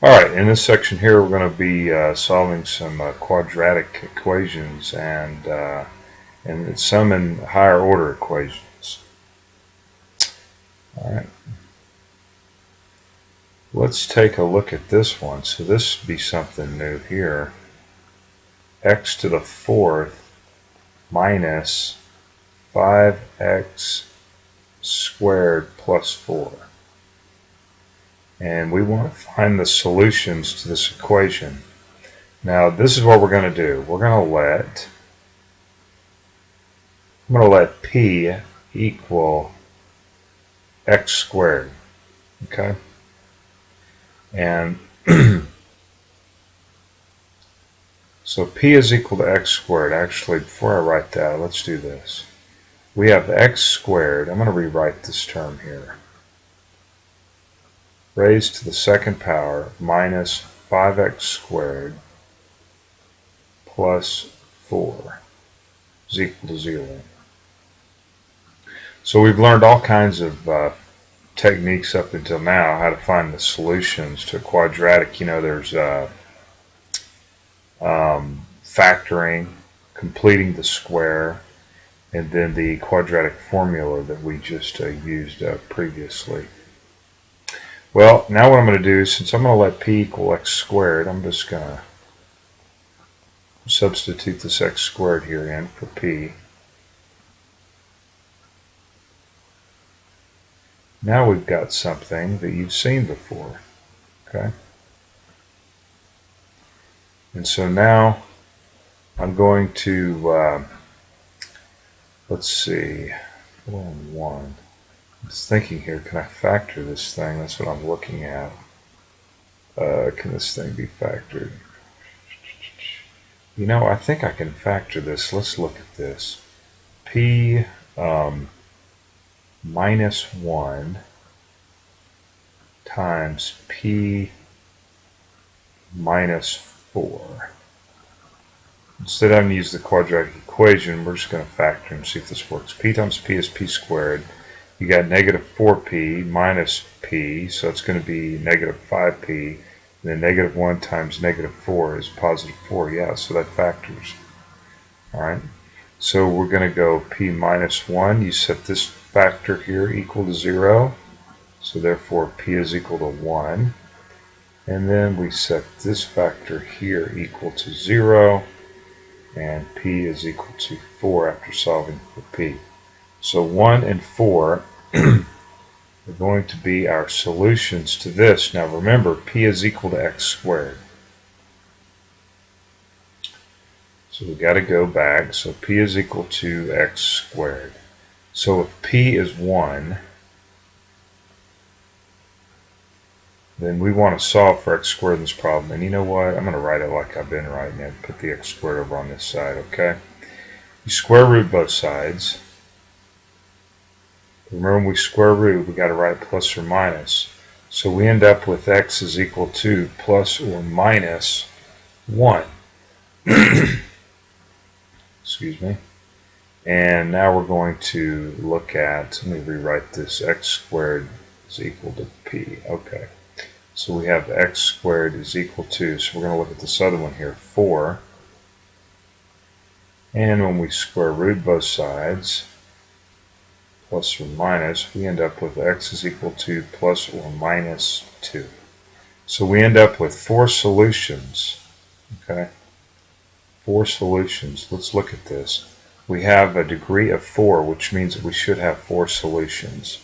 Alright, in this section here we're going to be solving some quadratic equations and some in higher order equations. Alright, let's take a look at this one. So this would be something new here. X to the fourth minus 5x squared plus 4. And we want to find the solutions to this equation. Now this is what we're going to do. I'm going to let p equal x squared. Okay? And so p is equal to x squared. Actually, before I write that, let's do this. We have x squared. I'm going to rewrite this term here. Raised to the second power minus 5x squared plus 4 is equal to 0. So we've learned all kinds of techniques up until now how to find the solutions to a quadratic. You know, there's factoring, completing the square, and then the quadratic formula that we just used previously. Well, now what I'm going to do, since I'm going to let p equal x squared, I'm just going to substitute this x squared here in for p. Now we've got something that you've seen before. Okay? And so now I'm going to, let's see, 1. I'm just thinking here, can I factor this thing? That's what I'm looking at. Can this thing be factored? You know, I think I can factor this. Let's look at this. P minus 1 times P minus 4. Instead of having to use the quadratic equation, we're just going to factor and see if this works. P times P is P squared. You got negative 4P minus P, so it's going to be negative 5P. And then negative 1 times negative 4 is positive 4. Yeah, so that factors. Alright, so we're going to go P minus 1. You set this factor here equal to 0. So therefore P is equal to 1. And then we set this factor here equal to 0. And P is equal to 4 after solving for P. So 1 and 4 are going to be our solutions to this. Now remember, P is equal to x squared. So we've got to go back. So P is equal to x squared. So if P is 1, then we want to solve for x squared in this problem. And you know what? I'm going to write it like I've been writing it. Put the x squared over on this side, okay? You square root both sides. Remember, when we square root, we got to write plus or minus. So we end up with x is equal to plus or minus 1. Excuse me. And now we're going to look at, let me rewrite this, x squared is equal to p. Okay. So we have x squared is equal to, so we're going to look at this other one here, 4. And when we square root both sides, plus or minus, we end up with x is equal to plus or minus 2. So we end up with 4 solutions. Okay? 4 solutions. Let's look at this. We have a degree of 4, which means that we should have 4 solutions.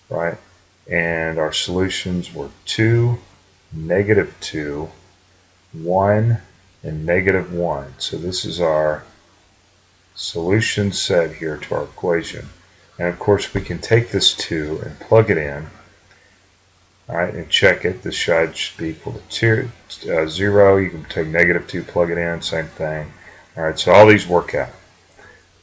Right? And our solutions were 2, negative 2, 1, and negative 1. So this is our solution set here to our equation. And of course we can take this 2 and plug it in. Alright, and check it. This side should be equal to 0. You can take negative 2, plug it in, same thing. Alright, so all these work out.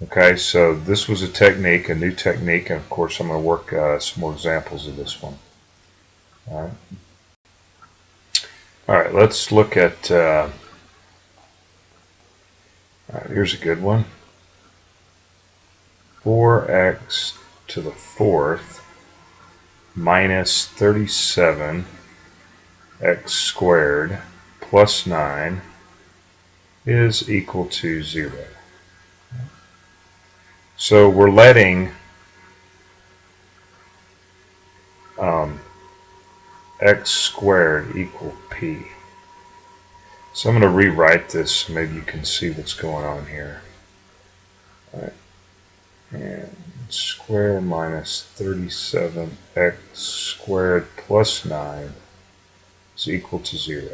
Okay, so this was a technique, a new technique, and of course I'm going to work some more examples of this one. Alright, let's look at, here's a good one. 4x to the fourth minus 37 x squared plus 9 is equal to 0. So we're letting x squared equal p. So I'm going to rewrite this so maybe you can see what's going on here. All right. And square minus 37x squared plus 9 is equal to 0.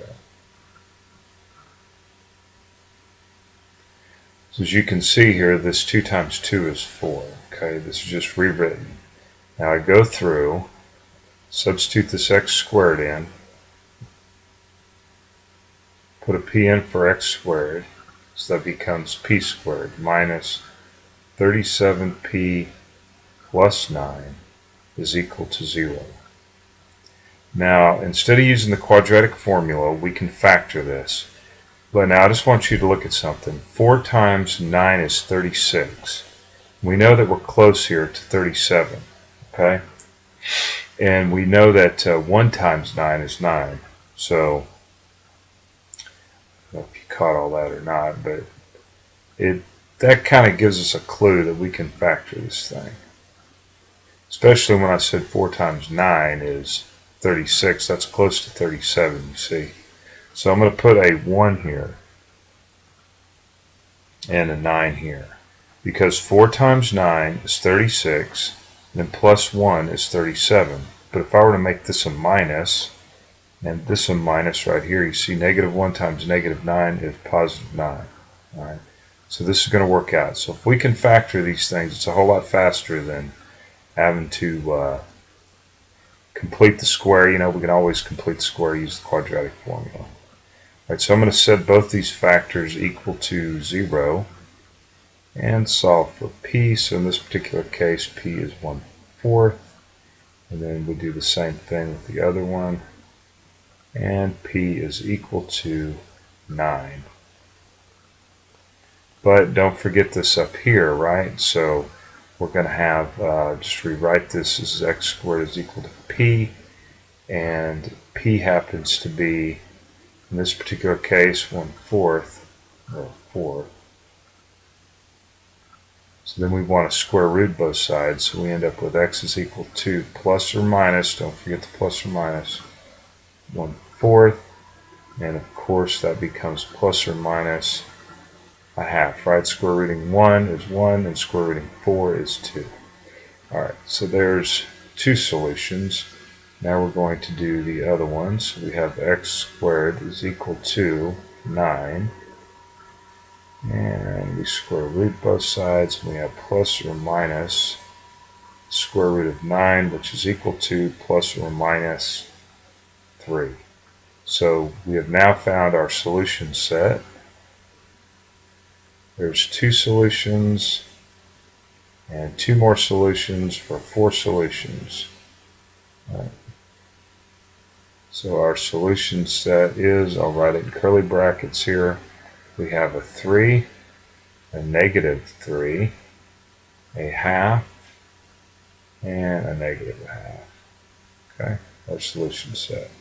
So as you can see here, this 2 times 2 is 4. Okay, this is just rewritten. Now I go through, substitute this x squared in, put a p in for x squared, so that becomes p squared minus 37p plus 9 is equal to 0. Now, instead of using the quadratic formula, we can factor this. But now I just want you to look at something. 4 times 9 is 36. We know that we're close here to 37. Okay? And we know that 1 times 9 is 9. So, I don't know if you caught all that or not, but that kind of gives us a clue that we can factor this thing. Especially when I said 4 times 9 is 36. That's close to 37, you see. So I'm going to put a 1 here and a 9 here. Because 4 times 9 is 36, and then plus 1 is 37. But if I were to make this a minus, and this a minus right here, you see negative 1 times negative 9 is positive 9. All right. So this is going to work out. So if we can factor these things, it's a whole lot faster than having to complete the square. You know, we can always complete the square, use the quadratic formula. All right, so I'm going to set both these factors equal to 0 and solve for p. So in this particular case, p is 1/4. And then we do the same thing with the other one. And p is equal to 9. But don't forget this up here, right? So we're going to have, just rewrite this as x squared is equal to p. And p happens to be, in this particular case, 1/4, or 4. So then we want to square root both sides. So we end up with x is equal to plus or minus, don't forget the plus or minus, 1/4. And of course that becomes plus or minus a half, right? Square rooting 1 is 1 and square rooting 4 is 2. Alright, so there's 2 solutions. Now we're going to do the other one. So we have x squared is equal to 9. And we square root both sides. We have plus or minus square root of 9, which is equal to plus or minus 3. So we have now found our solution set. There's 2 solutions and 2 more solutions for 4 solutions. Right. So our solution set is, I'll write it in curly brackets here, we have a 3, a negative 3, a half, and a negative half. Okay, our solution set.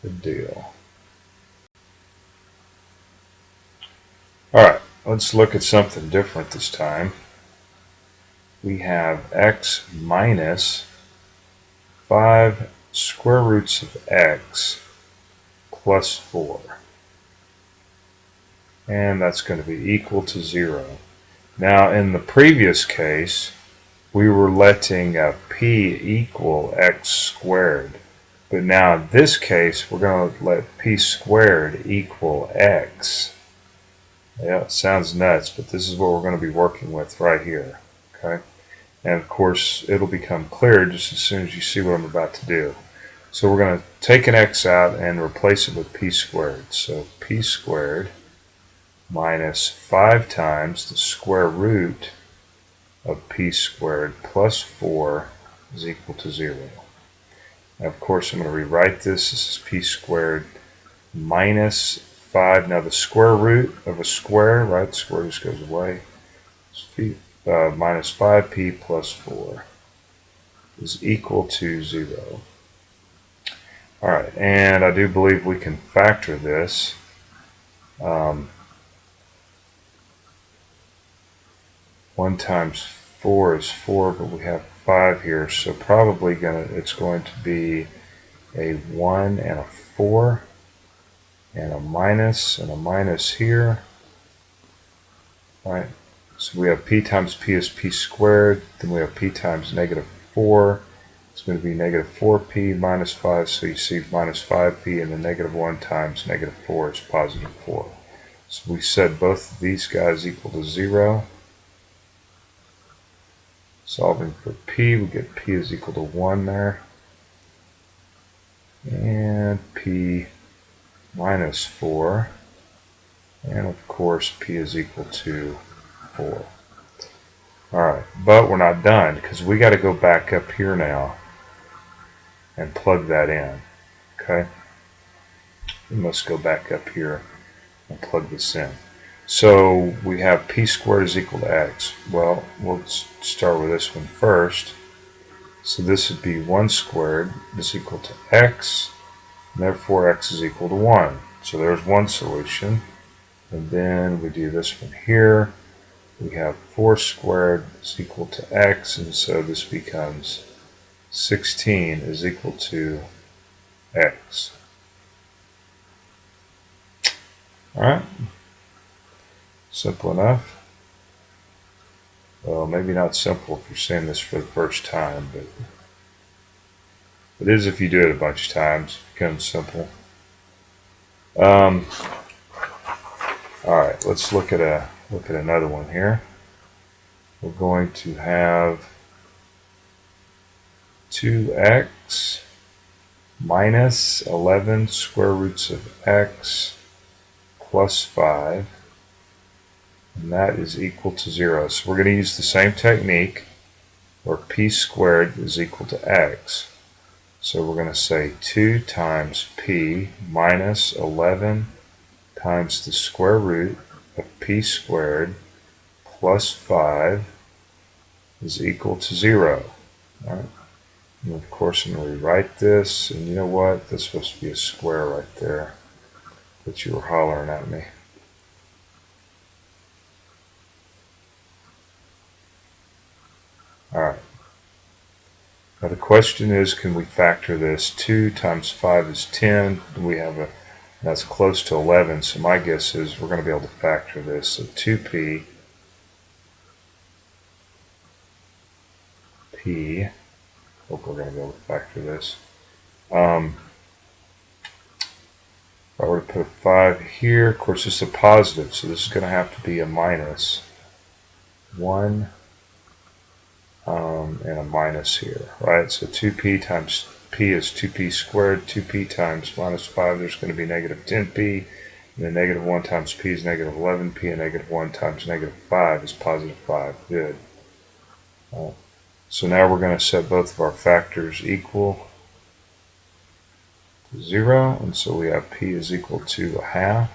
Good deal. Alright, let's look at something different this time. We have x minus 5 square roots of x plus 4. And that's going to be equal to 0. Now in the previous case, we were letting p equal x squared. But now in this case, we're going to let p squared equal x. Yeah, it sounds nuts, but this is what we're going to be working with right here. Okay, and of course it'll become clear just as soon as you see what I'm about to do. So we're going to take an x out and replace it with p squared. So p squared minus 5 times the square root of p squared plus 4 is equal to 0. Now of course I'm going to rewrite this. This is p squared minus 5. Now the square root of a square, right, the square just goes away. Minus 5p plus 4 is equal to 0. Alright, and I do believe we can factor this. 1 times 4 is 4, but we have 5 here, so probably it's going to be a 1 and a 4, and a minus here. Right? So we have p times p is p squared, then we have p times negative 4. It's going to be negative 4p minus 5, so you see minus 5p, and then negative 1 times negative 4 is positive 4. So we set both of these guys equal to 0. Solving for p, we get p is equal to 1 there. And p minus 4. And of course p is equal to 4. Alright, but we're not done because we got to go back up here now and plug that in. Okay? We must go back up here and plug this in. So we have p squared is equal to x. Well, we'll start with this one first. So this would be 1 squared is equal to x, and therefore x is equal to 1. So there's one solution. And then we do this one here. We have 4 squared is equal to x, and so this becomes 16 is equal to x. Alright, simple enough. Well, maybe not simple if you're saying this for the first time, but it is if you do it a bunch of times. It becomes simple. Alright, let's look at another one here. We're going to have 2x minus 11 square roots of x plus 5, and that is equal to 0. So we're going to use the same technique where p squared is equal to x. So we're going to say 2 times p minus 11 times the square root of p squared plus 5 is equal to 0. All right? And of course I'm going to rewrite this, and you know what? This is supposed to be a square right there that you were hollering at me. Alright. Now the question is, can we factor this? 2 times 5 is 10. That's close to 11, so my guess is we're going to be able to factor this. So 2p hope we're going to be able to factor this. If I were to put a 5 here, of course it's a positive, so this is going to have to be a minus 1 and a minus here, right? So 2p times p is 2p squared. 2p times minus 5, there's going to be negative 10p. And then negative 1 times p is negative 11p, and negative 1 times negative 5 is positive 5. Good. So now we're going to set both of our factors equal to 0, and so we have p is equal to a half,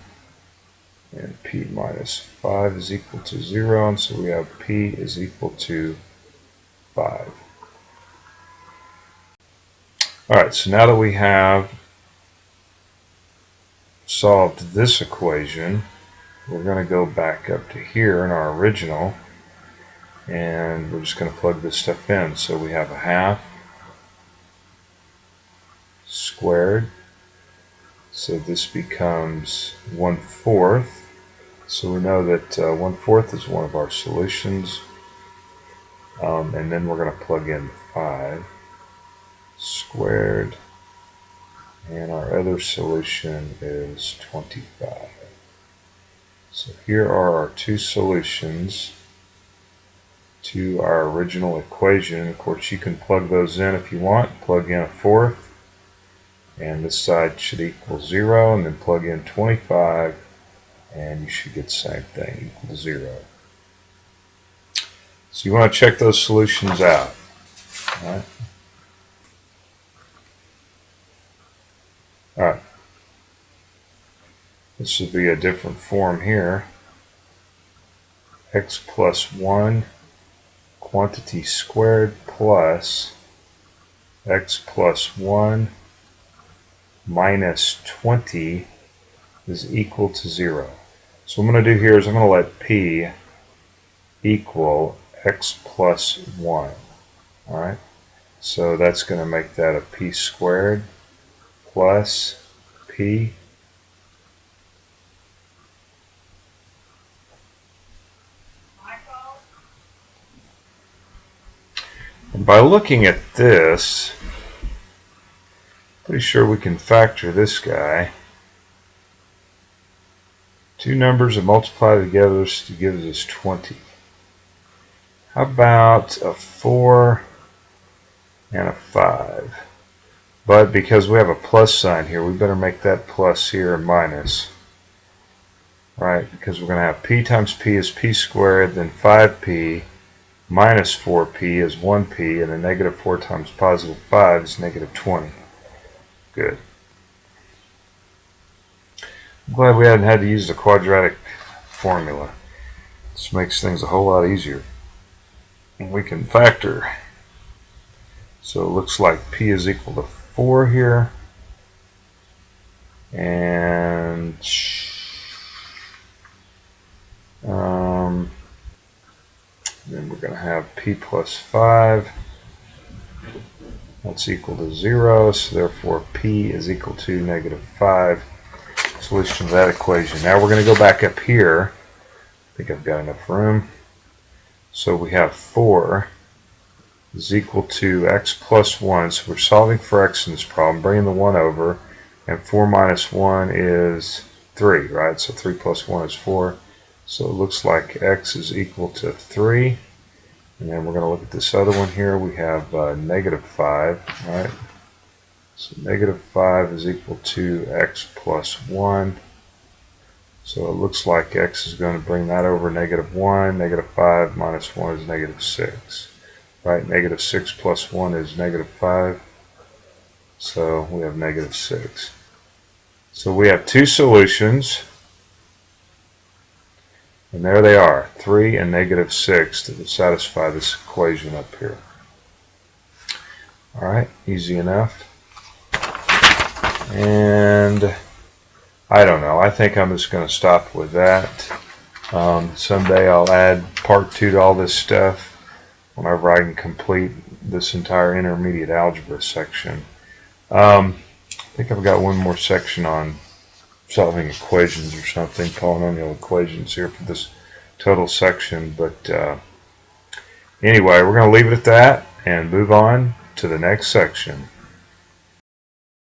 and p minus 5 is equal to 0, and so we have p is equal to 5. Alright, so now that we have solved this equation, we're going to go back up to here in our original, and we're just going to plug this stuff in. So we have a half squared, so this becomes 1/4. So we know that 1/4 is one of our solutions, and then we're going to plug in 5 squared, and our other solution is 25. So here are our two solutions to our original equation. Of course, you can plug those in if you want. Plug in a 4th, and this side should equal 0, and then plug in 25, and you should get the same thing, equal to 0. So you want to check those solutions out. All right. This would be a different form here. X plus 1 quantity squared plus x plus 1 minus 20 is equal to 0. So what I'm going to do here is I'm going to let p equal x plus 1. Alright, so that's going to make that a p squared plus p. And by looking at this, pretty sure we can factor this guy. Two numbers that multiply together gives us 20. How about a 4 and a 5? But because we have a plus sign here, we better make that plus here a minus. Right, because we're going to have p times p is p squared, then 5p minus 4p is 1p, and a negative 4 times positive 5 is negative 20. Good. I'm glad we hadn't had to use the quadratic formula. This makes things a whole lot easier. And we can factor. So it looks like p is equal to 4 here. And then we're going to have p plus 5. That's equal to 0, so therefore p is equal to negative 5. Solution of that equation. Now we're going to go back up here. I think I've got enough room. So we have 4 is equal to x plus 1. So we're solving for x in this problem, bringing the 1 over. And 4 minus 1 is 3, right? So 3 plus 1 is 4. So it looks like x is equal to 3. And then we're going to look at this other one here. We have negative 5, right? So negative 5 is equal to x plus 1. So it looks like x is going to bring that over negative 1. Negative 5 minus 1 is negative 6. Right? Negative 6 plus 1 is negative 5. So we have negative 6. So we have two solutions. And there they are, 3 and negative 6, that would satisfy this equation up here. Alright, easy enough. And I don't know, I think I'm just going to stop with that. Someday I'll add part 2 to all this stuff whenever I can complete this entire intermediate algebra section. I think I've got one more section on solving equations or something, polynomial equations here for this total section. But anyway, we're going to leave it at that and move on to the next section.